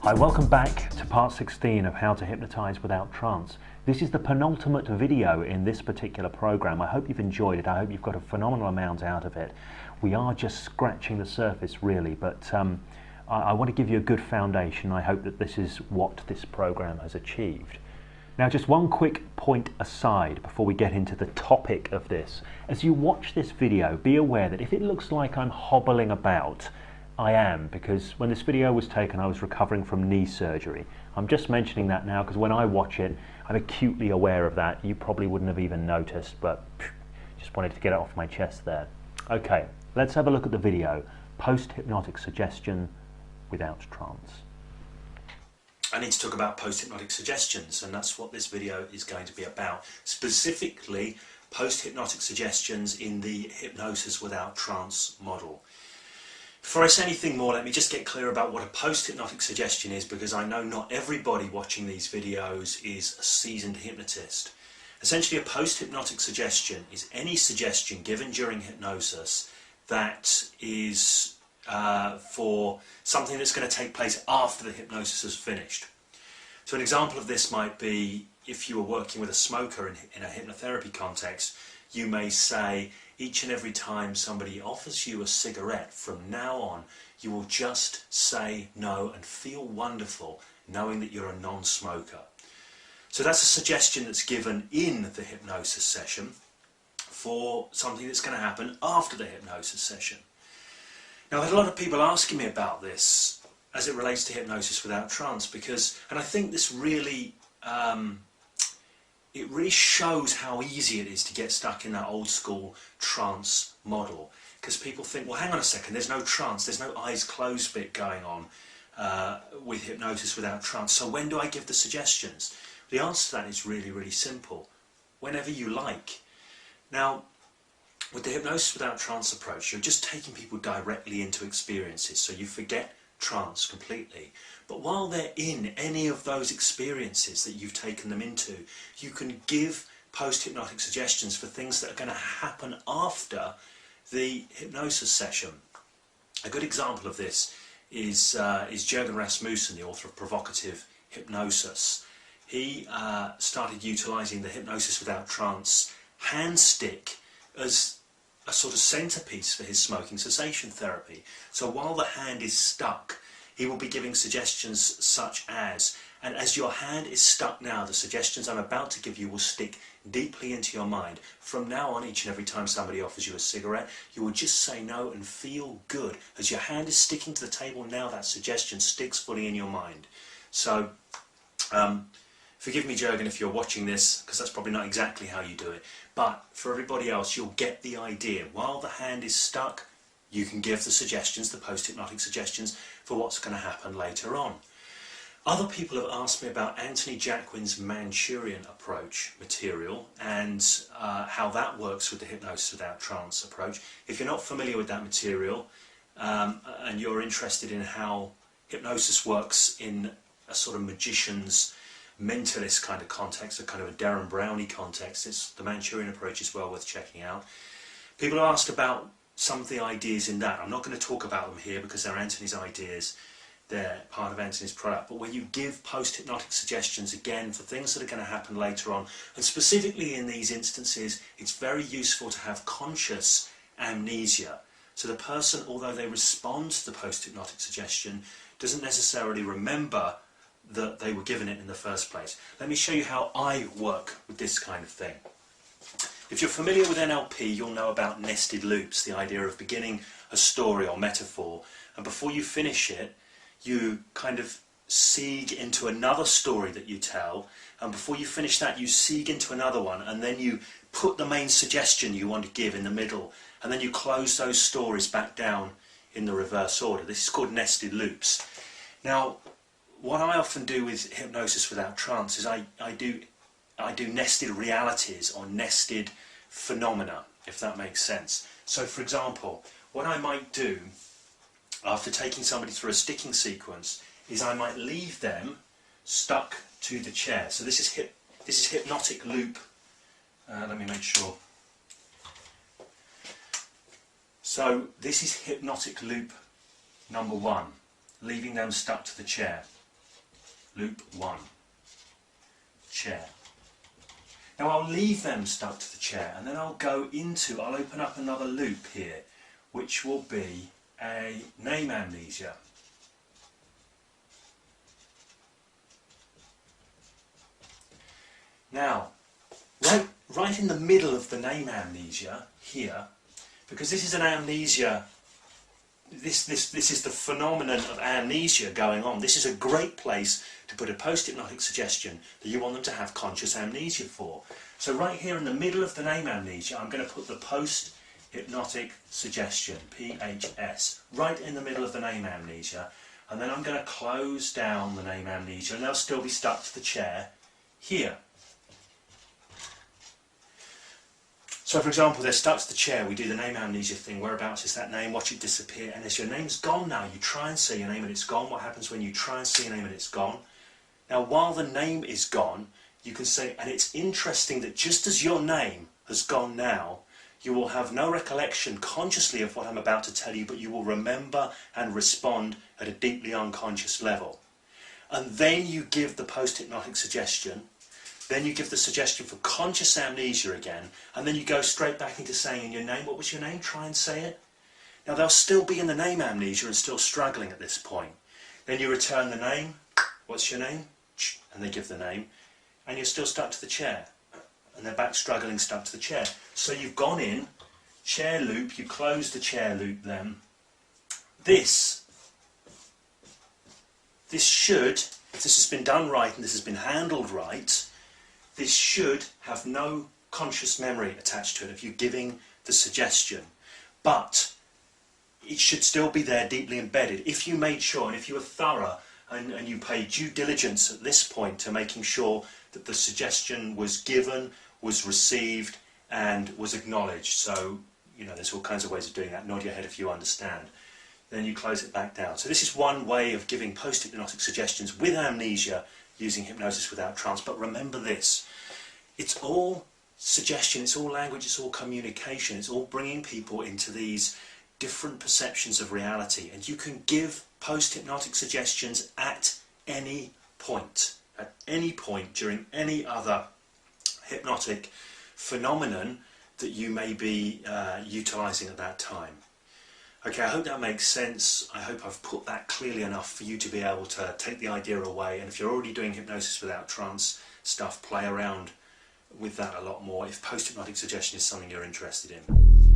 Hi, welcome back to part 16 of How to Hypnotize Without Trance. This is the penultimate video in this particular program. I hope you've enjoyed it. I hope you've got a phenomenal amount out of it. We are just scratching the surface really, but I want to give you a good foundation. I hope that this is what this program has achieved. Now, just one quick point aside before we get into the topic of this. As you watch this video, be aware that if it looks like I'm hobbling about, I am, because when this video was taken I was recovering from knee surgery. I'm just mentioning that now because when I watch it I'm acutely aware of that. You probably wouldn't have even noticed, but just wanted to get it off my chest there. Okay, let's have a look at the video. Post-hypnotic suggestion without trance. I need to talk about post-hypnotic suggestions, and that's what this video is going to be about. Specifically, post-hypnotic suggestions in the hypnosis without trance model. Before I say anything more, let me just get clear about what a post-hypnotic suggestion is, because I know not everybody watching these videos is a seasoned hypnotist. Essentially, a post-hypnotic suggestion is any suggestion given during hypnosis that is for something that's going to take place after the hypnosis is finished. So an example of this might be if you were working with a smoker in a hypnotherapy context, you may say, each and every time somebody offers you a cigarette, from now on you will just say no and feel wonderful knowing that you're a non-smoker. So that's a suggestion that's given in the hypnosis session for something that's going to happen after the hypnosis session. Now, I had a lot of people asking me about this as it relates to hypnosis without trance, because, and I think this really it really shows how easy it is to get stuck in that old school trance model, because people think, well, hang on a second, there's no trance, there's no eyes closed bit going on with hypnosis without trance, so when do I give the suggestions? The answer to that is really, really simple: whenever you like. Now, with the hypnosis without trance approach, you're just taking people directly into experiences, so you forget trance completely. But while they're in any of those experiences that you've taken them into, you can give post-hypnotic suggestions for things that are going to happen after the hypnosis session. A good example of this is Jürgen Rasmussen, the author of Provocative Hypnosis. He started utilising the hypnosis without trance hand stick as a sort of centerpiece for his smoking cessation therapy. So while the hand is stuck, he will be giving suggestions such as, and as your hand is stuck now, the suggestions I'm about to give you will stick deeply into your mind. From now on, each and every time somebody offers you a cigarette, you will just say no and feel good. As your hand is sticking to the table now, that suggestion sticks fully in your mind. So, forgive me, Jürgen, if you're watching this, because that's probably not exactly how you do it. But for everybody else, you'll get the idea. While the hand is stuck, you can give the suggestions, the post-hypnotic suggestions, for what's going to happen later on. Other people have asked me about Anthony Jacquin's Manchurian approach material and how that works with the hypnosis without trance approach. If you're not familiar with that material and you're interested in how hypnosis works in a sort of magician's mentalist kind of context, a kind of a Darren Brownie context, the Manchurian approach is well worth checking out. People have asked about some of the ideas in that. I'm not going to talk about them here because they're Anthony's ideas, they're part of Anthony's product, but when you give post-hypnotic suggestions, again, for things that are going to happen later on, and specifically in these instances, it's very useful to have conscious amnesia. So the person, although they respond to the post-hypnotic suggestion, doesn't necessarily remember that they were given it in the first place. Let me show you how I work with this kind of thing. If you're familiar with NLP, you'll know about nested loops, the idea of beginning a story or metaphor, and before you finish it, you kind of seeg into another story that you tell, and before you finish that, you seeg into another one, and then you put the main suggestion you want to give in the middle, and then you close those stories back down in the reverse order. This is called nested loops. Now, what I often do with hypnosis without trance is I do nested realities or nested phenomena, if that makes sense. So for example, what I might do after taking somebody through a sticking sequence is I might leave them stuck to the chair. So this is hypnotic loop. Let me make sure. So this is hypnotic loop number one, leaving them stuck to the chair. loop 1, chair. Now I'll leave them stuck to the chair, and then I'll open up another loop here, which will be a name amnesia. Now, right in the middle of the name amnesia here, because this is an amnesia, this is the phenomenon of amnesia going on. This is a great place to put a post-hypnotic suggestion that you want them to have conscious amnesia for. So right here in the middle of the name amnesia, I'm going to put the post-hypnotic suggestion, PHS, right in the middle of the name amnesia, and then I'm going to close down the name amnesia, and they'll still be stuck to the chair here. So for example, they're stuck to the chair, we do the name amnesia thing, whereabouts is that name, watch it disappear, and as your name's gone now, you try and say your name and it's gone. What happens when you try and say your name and it's gone? Now while the name is gone, you can say, and it's interesting that just as your name has gone now, you will have no recollection consciously of what I'm about to tell you, but you will remember and respond at a deeply unconscious level. And then you give the post-hypnotic suggestion. Then you give the suggestion for conscious amnesia again, and then you go straight back into saying in your name, what was your name? Try and say it. Now they'll still be in the name amnesia and still struggling at this point. Then you return the name, what's your name? And they give the name, and you're still stuck to the chair. And they're back struggling, stuck to the chair. So you've gone in, chair loop, you close the chair loop then. This should, if this has been done right and this has been handled right, this should have no conscious memory attached to it if you're giving the suggestion, but it should still be there deeply embedded. If you made sure, and if you were thorough and you paid due diligence at this point to making sure that the suggestion was given, was received and was acknowledged. So, you know, there's all kinds of ways of doing that. Nod your head if you understand. Then you close it back down. So this is one way of giving post-hypnotic suggestions with amnesia using hypnosis without trance. But remember this, it's all suggestion, it's all language, it's all communication, it's all bringing people into these different perceptions of reality. And you can give post-hypnotic suggestions at any point during any other hypnotic phenomenon that you may be utilising at that time. Okay, I hope that makes sense. I hope I've put that clearly enough for you to be able to take the idea away. And if you're already doing hypnosis without trance stuff, play around with that a lot more if post-hypnotic suggestion is something you're interested in.